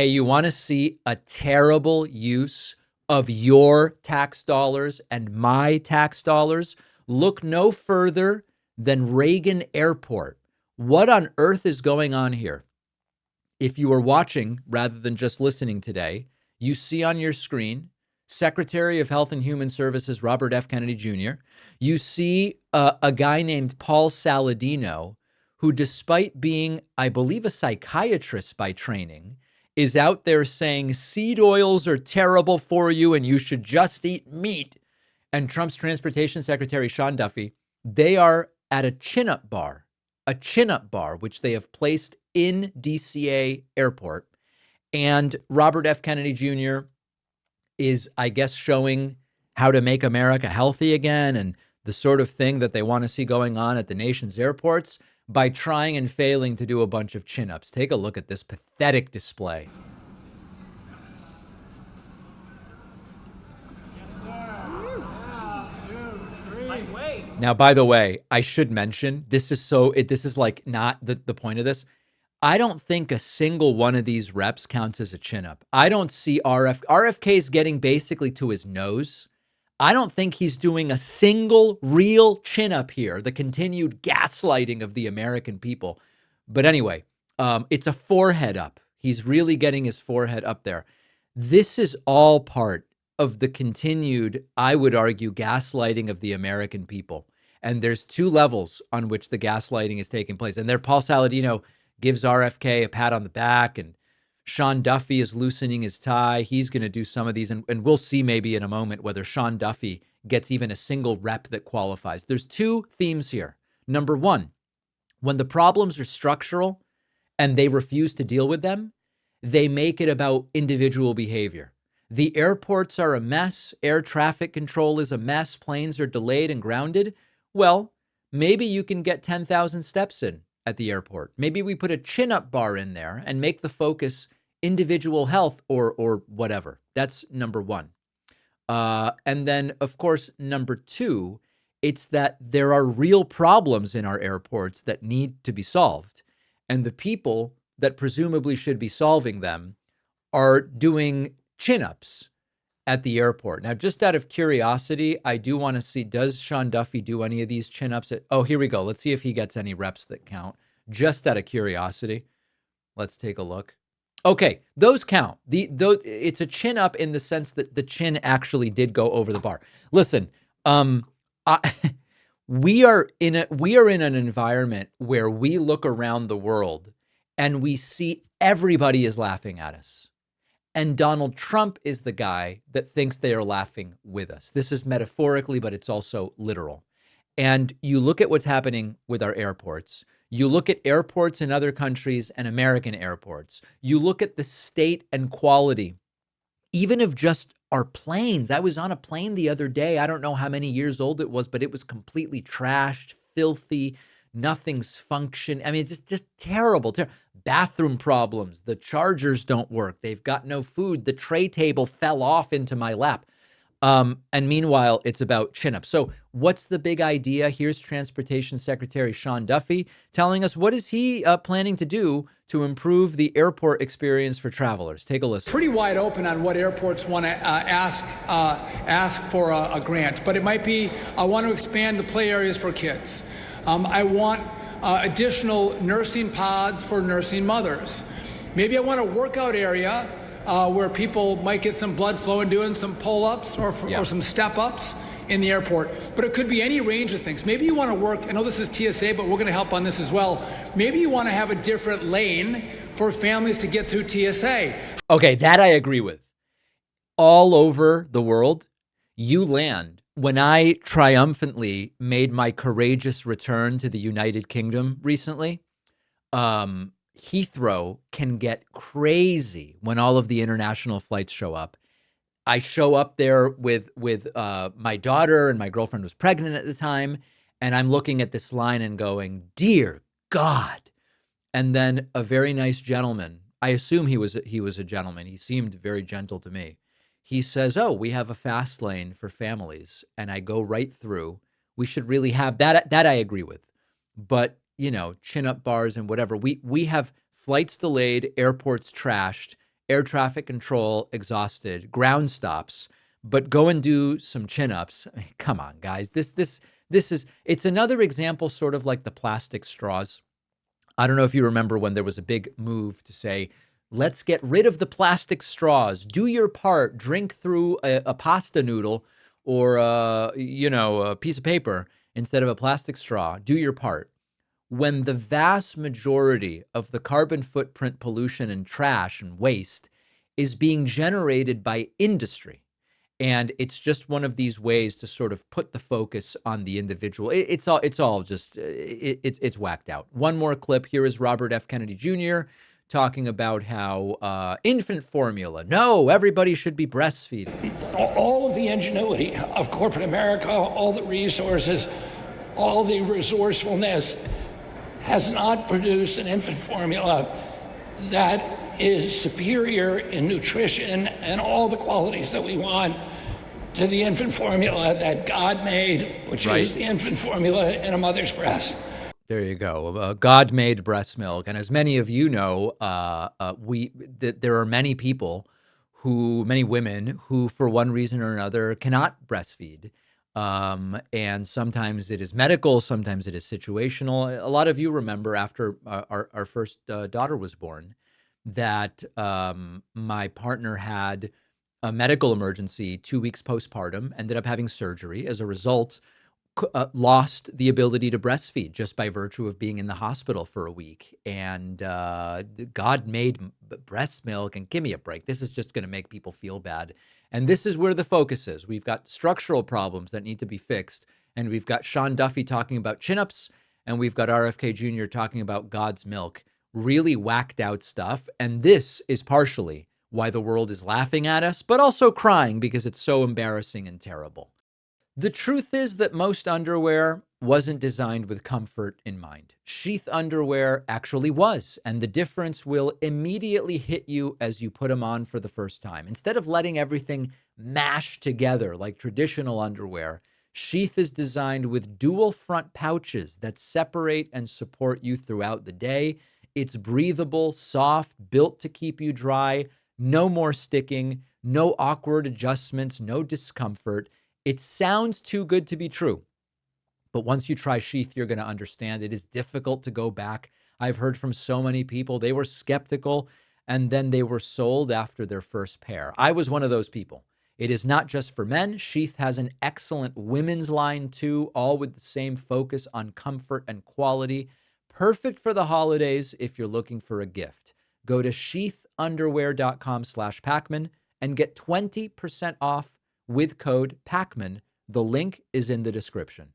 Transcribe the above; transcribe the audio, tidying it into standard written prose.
Hey, you want to see a terrible use of your tax dollars and my tax dollars? Look no further than Reagan Airport. What on earth is going on here? If you are watching rather than just listening today, you see on your screen Secretary of Health and Human Services Robert F. Kennedy Jr. You see a guy named Paul Saladino, who, despite being, I believe, a psychiatrist by training, is out there saying seed oils are terrible for you and you should just eat meat. And Trump's Transportation Secretary, Sean Duffy, they are at a chin-up bar, which they have placed in DCA Airport. And Robert F. Kennedy Jr. is, I guess, showing how to make America healthy again and the sort of thing that they want to see going on at the nation's airports by trying and failing to do a bunch of chin-ups. Take a look at this pathetic display. Yes, sir. Now, by the way, I should mention, this is like not the point of this. I don't think a single one of these reps counts as a chin-up. I don't see RFK's getting basically to his nose. I don't think he's doing a single real chin-up here, the continued gaslighting of the American people. But anyway, it's a forehead up. He's really getting his forehead up there. This is all part of the continued, I would argue, gaslighting of the American people. And there's two levels on which the gaslighting is taking place. And there, Paul Saladino gives RFK a pat on the back, and Sean Duffy is loosening his tie. He's going to do some of these, and we'll see maybe in a moment whether Sean Duffy gets even a single rep that qualifies. There's two themes here. Number one, when the problems are structural and they refuse to deal with them, they make it about individual behavior. The airports are a mess. Air traffic control is a mess. Planes are delayed and grounded. Well, maybe you can get 10,000 steps in at the airport. Maybe we put a chin-up bar in there and make the focus individual health or whatever. That's number one. And then, of course, number two, it's that there are real problems in our airports that need to be solved. And the people that presumably should be solving them are doing chin-ups at the airport. Now, just out of curiosity, I do want to see, does Sean Duffy do any of these chin-ups? Oh, here we go. Let's see if he gets any reps that count. Just out of curiosity. Let's take a look. Okay, those count. It's a chin-up in the sense that the chin actually did go over the bar. Listen, we are in an environment where we look around the world and we see everybody is laughing at us. And Donald Trump is the guy that thinks they are laughing with us. This is metaphorically, but it's also literal. And you look at what's happening with our airports. You look at airports in other countries and American airports. You look at the state and quality, even of just our planes. I was on a plane the other day. I don't know how many years old it was, but it was completely trashed, filthy, nothing's function. I mean, just terrible. Bathroom problems. The chargers don't work. They've got no food. The tray table fell off into my lap. And meanwhile, it's about chin-ups. So what's the big idea? Here's Transportation Secretary Sean Duffy telling us what is he planning to do to improve the airport experience for travelers. Take a listen. Pretty wide open on what airports want to ask for a grant, but it might be, I want to expand the play areas for kids. I want additional nursing pods for nursing mothers. Maybe I want a workout area where people might get some blood flow and doing some pull-ups or some step-ups in the airport. But it could be any range of things. Maybe you want to work, I know this is TSA, but we're going to help on this as well. Maybe you want to have a different lane for families to get through TSA. Okay, that I agree with. All over the world, you land. When I triumphantly made my courageous return to the United Kingdom recently, Heathrow can get crazy when all of the international flights show up. I show up there with my daughter, and my girlfriend was pregnant at the time, and I'm looking at this line and going, dear God. And then a very nice gentleman, I assume he was a gentleman. He seemed very gentle to me. He says, oh, we have a fast lane for families. And I go right through. We should really have that. That I agree with. But, you know, chin up bars and whatever. We have flights delayed, airports trashed, air traffic control exhausted, ground stops, but go and do some chin-ups. I mean, come on, guys. It's another example, sort of like the plastic straws. I don't know if you remember when there was a big move to say, let's get rid of the plastic straws. Do your part. Drink through a pasta noodle or a piece of paper instead of a plastic straw. Do your part. When the vast majority of the carbon footprint pollution and trash and waste is being generated by industry. And it's just one of these ways to sort of put the focus on the individual. It's all just it's whacked out. One more clip. Here is Robert F. Kennedy Jr. talking about how infant formula. No, everybody should be breastfeeding. All of the ingenuity of corporate America, all the resources, all the resourcefulness has not produced an infant formula that is superior in nutrition and all the qualities that we want to the infant formula that God made, which is the infant formula in a mother's breast. There you go. God-made breast milk. And as many of you know, there are many many women who, for one reason or another, cannot breastfeed. And sometimes it is medical, sometimes it is situational. A lot of you remember after our first daughter was born that my partner had a medical emergency 2 weeks postpartum, ended up having surgery. As a result, lost the ability to breastfeed just by virtue of being in the hospital for a week. And God made breast milk, and give me a break. This is just going to make people feel bad. And this is where the focus is. We've got structural problems that need to be fixed. And we've got Sean Duffy talking about chin-ups, and we've got RFK Jr. talking about God's milk. Really whacked out stuff. And this is partially why the world is laughing at us, but also crying because it's so embarrassing and terrible. The truth is that most underwear wasn't designed with comfort in mind. Sheath underwear actually was, and the difference will immediately hit you as you put them on for the first time. Instead of letting everything mash together like traditional underwear, Sheath is designed with dual front pouches that separate and support you throughout the day. It's breathable, soft, built to keep you dry. No more sticking, no awkward adjustments, no discomfort. It sounds too good to be true. But once you try Sheath, you're going to understand it is difficult to go back. I've heard from so many people, they were skeptical and then they were sold after their first pair. I was one of those people. It is not just for men. Sheath has an excellent women's line too, all with the same focus on comfort and quality. Perfect for the holidays if you're looking for a gift. Go to sheathunderwear.com/Pakman and get 20% off with code Pakman. The link is in the description.